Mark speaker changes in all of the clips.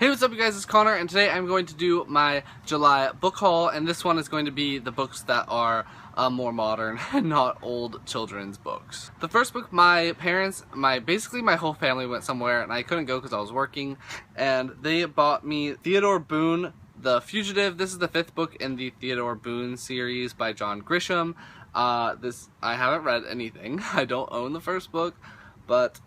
Speaker 1: Hey, what's up you guys, it's Connor, and today I'm going to do my July book haul, and this one is going to be the books that are more modern and not old children's books. The first book, my parents, basically my whole family went somewhere and I couldn't go because I was working, and they bought me Theodore Boone, The Fugitive. This is the 5th book in the Theodore Boone series by John Grisham. I haven't read anything. I don't own the first book, but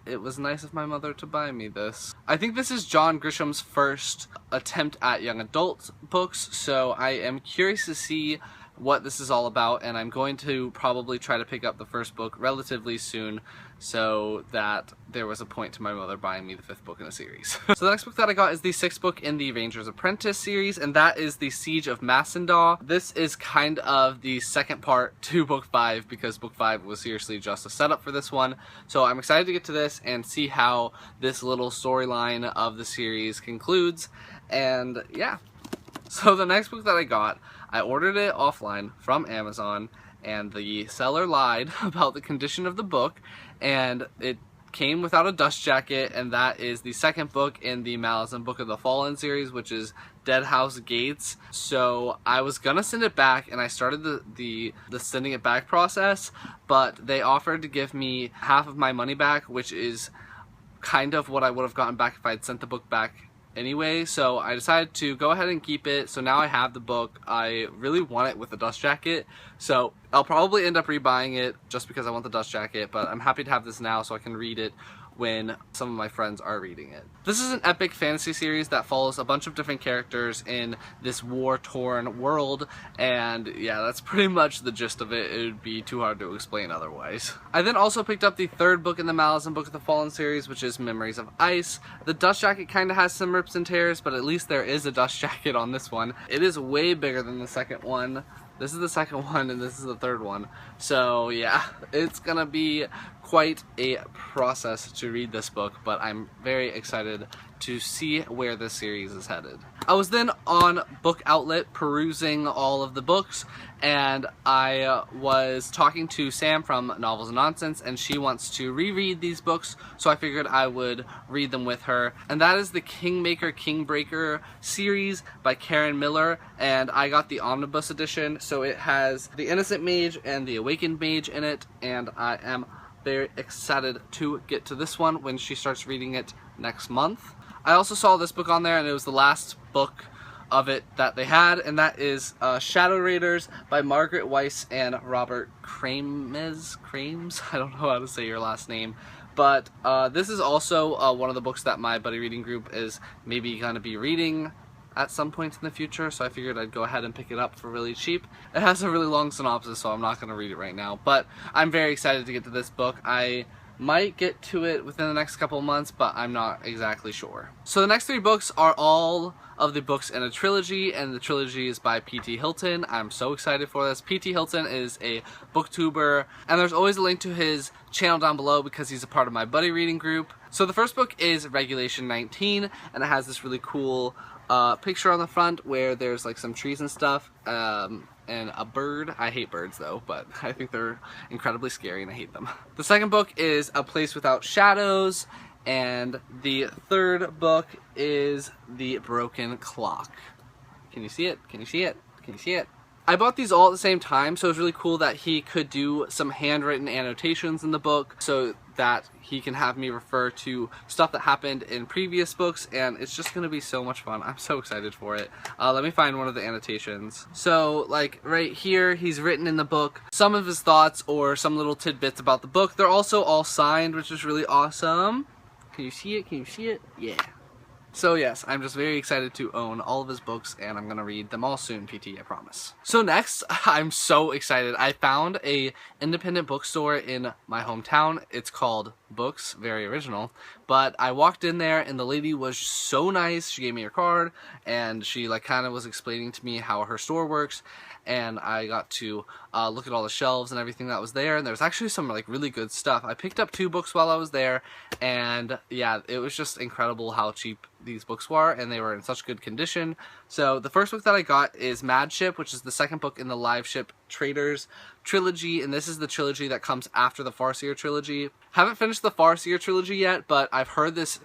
Speaker 1: it was nice of my mother to buy me this. I think this is John Grisham's first attempt at young adult books, so I am curious to see what this is all about, and I'm going to probably try to pick up the first book relatively soon so that there was a point to my mother buying me the 5th book in a series. So the next book that I got is the 6th book in the Ranger's Apprentice series, and that is The Siege of Massendaw. This is kind of the second part to book 5 because book 5 was seriously just a setup for this one. So I'm excited to get to this and see how this little storyline of the series concludes, and yeah. So the next book that I got, I ordered it offline from Amazon, and the seller lied about the condition of the book, and it came without a dust jacket, and that is the 2nd book in the Malazan Book of the Fallen series, which is Dead House Gates. So I was gonna send it back, and I started the sending it back process, but they offered to give me half of my money back, which is kind of what I would have gotten back if I had sent the book back anyway, so I decided to go ahead and keep it. So now I have the book. I really want it with the dust jacket, so I'll probably end up rebuying it just because I want the dust jacket, but I'm happy to have this now so I can read it when some of my friends are reading it. This is an epic fantasy series that follows a bunch of different characters in this war-torn world, and yeah, that's pretty much the gist of it. It would be too hard to explain otherwise. I then also picked up the 3rd book in the Malazan Book of the Fallen series, which is Memories of Ice. The dust jacket kind of has some rips and tears, but at least there is a dust jacket on this one. It is way bigger than the 2nd one. This is the 2nd one, and this is the 3rd one. So yeah, it's gonna be quite a process to read this book, but I'm very excited to see where this series is headed. I was then on Book Outlet perusing all of the books, and I was talking to Sam from Novels and Nonsense, and she wants to reread these books, so I figured I would read them with her. And that is the Kingmaker Kingbreaker series by Karen Miller, and I got the omnibus edition, so it has the Innocent Mage and the Awakened Mage in it, and I am very excited to get to this one when she starts reading it next month. I also saw this book on there, and it was the last book of it that they had, and that is Shadow Raiders by Margaret Weiss and Robert Crames? I don't know how to say your last name. But this is also one of the books that my buddy reading group is maybe going to be reading at some point in the future, so I figured I'd go ahead and pick it up for really cheap. It has a really long synopsis, so I'm not going to read it right now, but I'm very excited to get to this book. I might get to it within the next couple of months, but I'm not exactly sure. So the next 3 books are all of the books in a trilogy, and the trilogy is by P.T. Hilton. I'm so excited for this. P.T. Hilton is a booktuber, and there's always a link to his channel down below because he's a part of my buddy reading group. So the first book is Regulation 19, and it has this really cool picture on the front where there's like some trees and stuff, and a bird. I hate birds though, but I think they're incredibly scary and I hate them. The 2nd book is A Place Without Shadows, and the 3rd book is The Broken Clock. Can you see it? Can you see it? Can you see it? I bought these all at the same time, so it was really cool that he could do some handwritten annotations in the book so that he can have me refer to stuff that happened in previous books, and it's just gonna be so much fun. I'm so excited for it. Let me find one of the annotations. So, like, right here, he's written in the book some of his thoughts or some little tidbits about the book. They're also all signed, which is really awesome. Can you see it? Can you see it? Yeah. So yes, I'm just very excited to own all of his books, and I'm gonna read them all soon, PT, I promise. So next, I'm so excited. I found a independent bookstore in my hometown. It's called Books, very original, but I walked in there and the lady was so nice. She gave me her card, and she like kind of was explaining to me how her store works, and I got to look at all the shelves and everything that was there, and there was actually some like really good stuff. I picked up 2 books while I was there, and yeah, it was just incredible how cheap these books were, and they were in such good condition. So the first book that I got is Mad Ship, which is the 2nd book in the Live Ship Traders trilogy, and this is the trilogy that comes after the Farseer trilogy. Haven't finished the Farseer trilogy yet, but I've heard this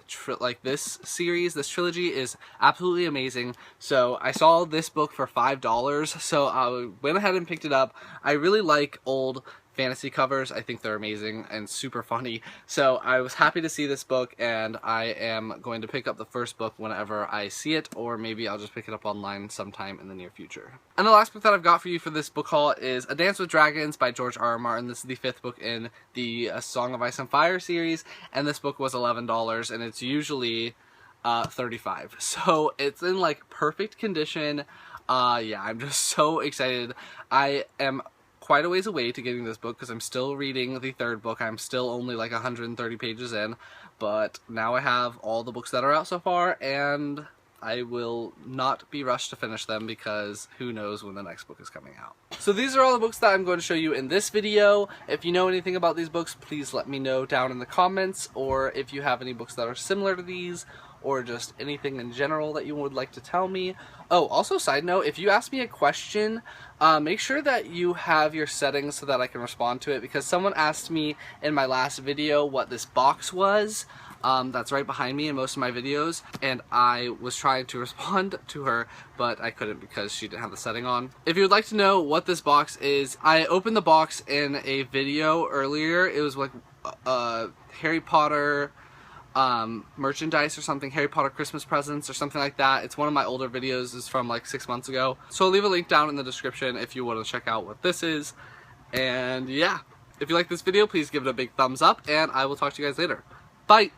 Speaker 1: this trilogy is absolutely amazing. So I saw this book for $5, so I went ahead and picked it up. I really like old fantasy covers. I think they're amazing and super funny. So I was happy to see this book, and I am going to pick up the first book whenever I see it, or maybe I'll just pick it up online sometime in the near future. And the last book that I've got for you for this book haul is A Dance with Dragons by George R. R. Martin. This is the 5th book in the Song of Ice and Fire series, and this book was $11, and it's usually $35. So it's in like perfect condition. Yeah, I'm just so excited. I am quite a ways away to getting this book because I'm still reading the 3rd book. I'm still only like 130 pages in, but now I have all the books that are out so far, and I will not be rushed to finish them because who knows when the next book is coming out. So these are all the books that I'm going to show you in this video. If you know anything about these books, please let me know down in the comments, or if you have any books that are similar to these, or just anything in general that you would like to tell me. Oh, also side note, if you ask me a question, make sure that you have your settings so that I can respond to it, because someone asked me in my last video what this box was. That's right behind me in most of my videos, and I was trying to respond to her, but I couldn't because she didn't have the setting on. If you would like to know what this box is, I opened the box in a video earlier. It was like Harry Potter merchandise or something, Harry Potter Christmas presents or something like that. It's one of my older videos. It's from like 6 months ago. So I'll leave a link down in the description if you want to check out what this is. And yeah, if you like this video, please give it a big thumbs up, and I will talk to you guys later. Bye!